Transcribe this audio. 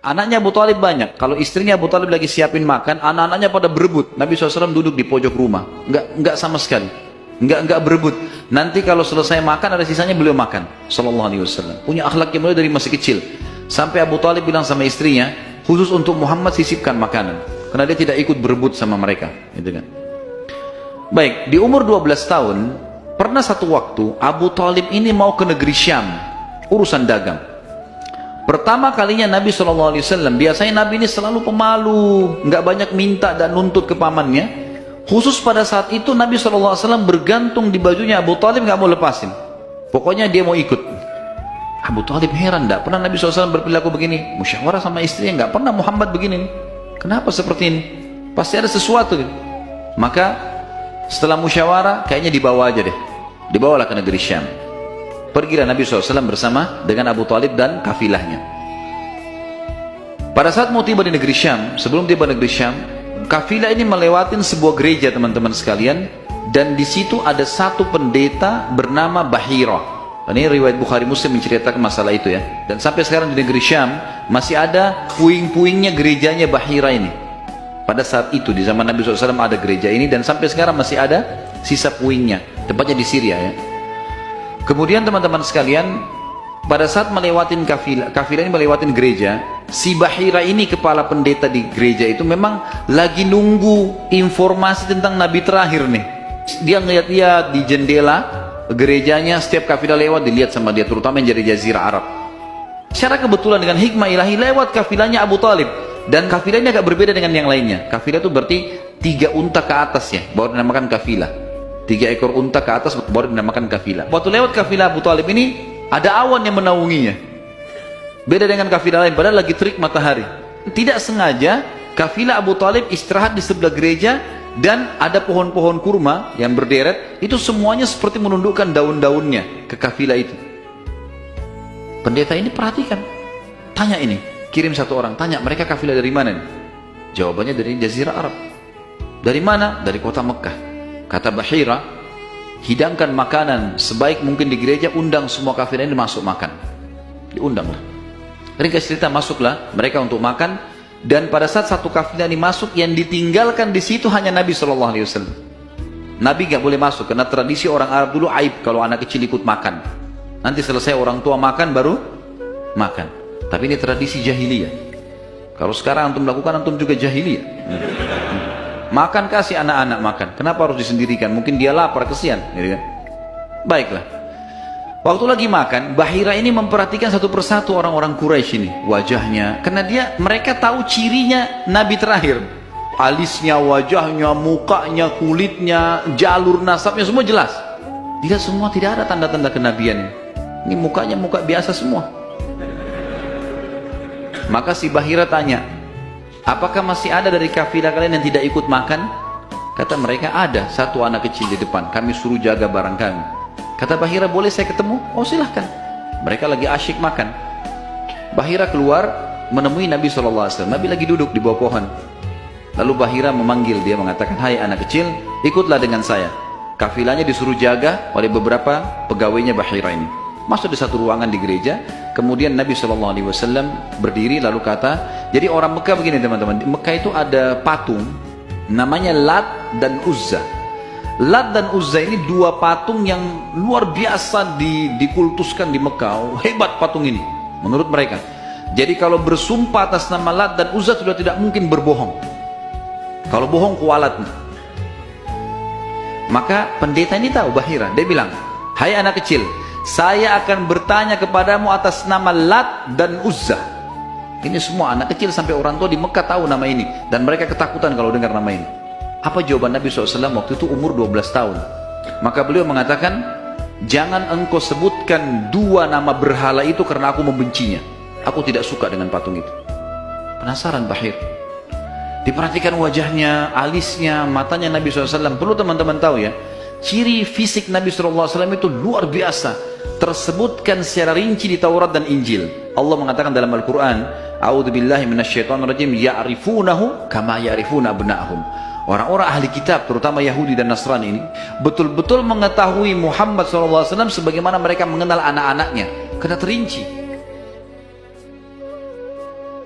Anaknya Abu Talib banyak. Kalau istrinya Abu Talib lagi siapin makan, anak-anaknya pada berebut. Nabi SAW duduk di pojok rumah. Enggak sama sekali. Enggak berebut. Nanti kalau selesai makan, ada sisanya beliau makan. Sallallahu alaihi wasallam. Punya akhlak yang mulai dari masih kecil. Sampai Abu Talib bilang sama istrinya, khusus untuk Muhammad sisipkan makanan. Karena dia tidak ikut berebut sama mereka. Gitu kan. Baik, di umur 12 tahun, pernah satu waktu Abu Talib ini mau ke negeri Syam, urusan dagang. Pertama kalinya Nabi SAW, biasanya Nabi ini selalu pemalu, nggak banyak minta dan nuntut ke pamannya. Khusus pada saat itu Nabi SAW bergantung di bajunya Abu Talib, nggak mau lepasin. Pokoknya dia mau ikut. Abu Talib heran, nggak pernah Nabi SAW berperilaku begini. Musyawarah sama istrinya, nggak pernah Muhammad begini. Kenapa seperti ini? Pasti ada sesuatu. Maka setelah musyawarah, kayaknya dibawa aja deh. Dibawalah ke negeri Syam. Pergilah Nabi SAW bersama dengan Abu Talib dan kafilahnya. Pada saat mau tiba di negeri Syam, sebelum tiba di negeri Syam, kafilah ini melewatin sebuah gereja, teman-teman sekalian. Dan di situ ada satu pendeta bernama Bahira. Ini riwayat Bukhari Muslim menceritakan masalah itu ya. Dan sampai sekarang di negeri Syam masih ada puing-puingnya gerejanya Bahira ini. Pada saat itu di zaman Nabi SAW ada gereja ini, dan sampai sekarang masih ada sisa puingnya, tepatnya di Syria ya. Kemudian teman-teman sekalian, pada saat melewatin kafilah ini melewatin gereja, si Bahira ini kepala pendeta di gereja itu memang lagi nunggu informasi tentang Nabi terakhir nih. Dia ngeliat-liat di jendela gerejanya, setiap kafilah lewat dilihat sama dia, terutama yang dari Jazirah Arab. Secara kebetulan dengan hikmah ilahi lewat kafilahnya Abu Talib. Dan kafilah ini agak berbeda dengan yang lainnya. Kafilah itu berarti 3 unta ke atas ya, baru dinamakan kafilah. 3 ekor unta ke atas baru dinamakan kafilah. Waktu lewat kafilah Abu Talib ini, ada awan yang menaunginya. Beda dengan kafilah lain, padahal lagi terik matahari. Tidak sengaja, kafilah Abu Talib istirahat di sebelah gereja, dan ada pohon-pohon kurma yang berderet, itu semuanya seperti menundukkan daun-daunnya ke kafilah itu. Pendeta ini perhatikan, tanya ini. Kirim satu orang, tanya mereka kafilah dari mana nih? Jawabannya dari Jazirah Arab. Dari mana? Dari kota Mekah. Kata Bahira, hidangkan makanan sebaik mungkin di gereja, undang semua kafilah ini masuk makan. Diundanglah. Ringkas cerita, masuklah mereka untuk makan, dan pada saat satu kafilah ini masuk, yang ditinggalkan di situ hanya Nabi SAW. Nabi gak boleh masuk, karena tradisi orang Arab dulu aib kalau anak kecil ikut makan. Nanti selesai orang tua makan, baru makan. Tapi ini tradisi jahiliyah. Kalau sekarang antum lakukan, antum juga jahiliyah. Makan, kasih anak-anak makan. Kenapa harus disendirikan? Mungkin dia lapar, kesian. Gitu kan? Baiklah. Waktu lagi makan, Bahira ini memperhatikan satu persatu orang-orang Quraisy ini. Wajahnya. Karena mereka tahu cirinya Nabi terakhir. Alisnya, wajahnya, mukanya, kulitnya, jalur nasabnya, semua jelas. Tidak, semua tidak ada tanda-tanda kenabian. Ini mukanya muka biasa semua. Maka si Bahira tanya, apakah masih ada dari kafilah kalian yang tidak ikut makan? Kata mereka, ada satu anak kecil di depan, kami suruh jaga barang kami. Kata Bahira, boleh saya ketemu? Oh silahkan. Mereka lagi asyik makan. Bahira keluar menemui Nabi SAW. Nabi lagi duduk di bawah pohon. Lalu Bahira memanggil dia, mengatakan, hai anak kecil, ikutlah dengan saya. Kafilahnya disuruh jaga oleh beberapa pegawainya Bahira ini. Masuk di satu ruangan di gereja. Kemudian Nabi SAW berdiri lalu kata, jadi orang Mekah begini teman-teman, di Mekah itu ada patung namanya Lat dan Uzza. Lat dan Uzza ini 2 patung yang luar biasa dikultuskan di Mekah. Hebat patung ini menurut mereka. Jadi kalau bersumpah atas nama Lat dan Uzza sudah tidak mungkin berbohong. Kalau bohong kualat. Maka pendeta ini tahu Bahira, dia bilang, hai anak kecil, saya akan bertanya kepadamu atas nama Lat dan Uzza. Ini semua anak kecil sampai orang tua di Mekah tahu nama ini, dan mereka ketakutan kalau dengar nama ini. Apa jawaban Nabi SAW waktu itu? Umur 12 tahun. Maka beliau mengatakan, jangan engkau sebutkan 2 nama berhala itu karena aku membencinya. Aku tidak suka dengan patung itu. Penasaran Bahir. Diperhatikan wajahnya, alisnya, matanya Nabi SAW. Perlu teman-teman tahu ya, ciri fisik Nabi SAW itu luar biasa. Tersebutkan secara rinci di Taurat dan Injil. Allah mengatakan dalam Al-Quran, A'udzubillahi minasyaitonirrajim, ya'rifunahu kama ya'rifuna abna'ahum. Orang-orang ahli kitab, terutama Yahudi dan Nasrani ini, betul-betul mengetahui Muhammad SAW sebagaimana mereka mengenal anak-anaknya. Karena terinci.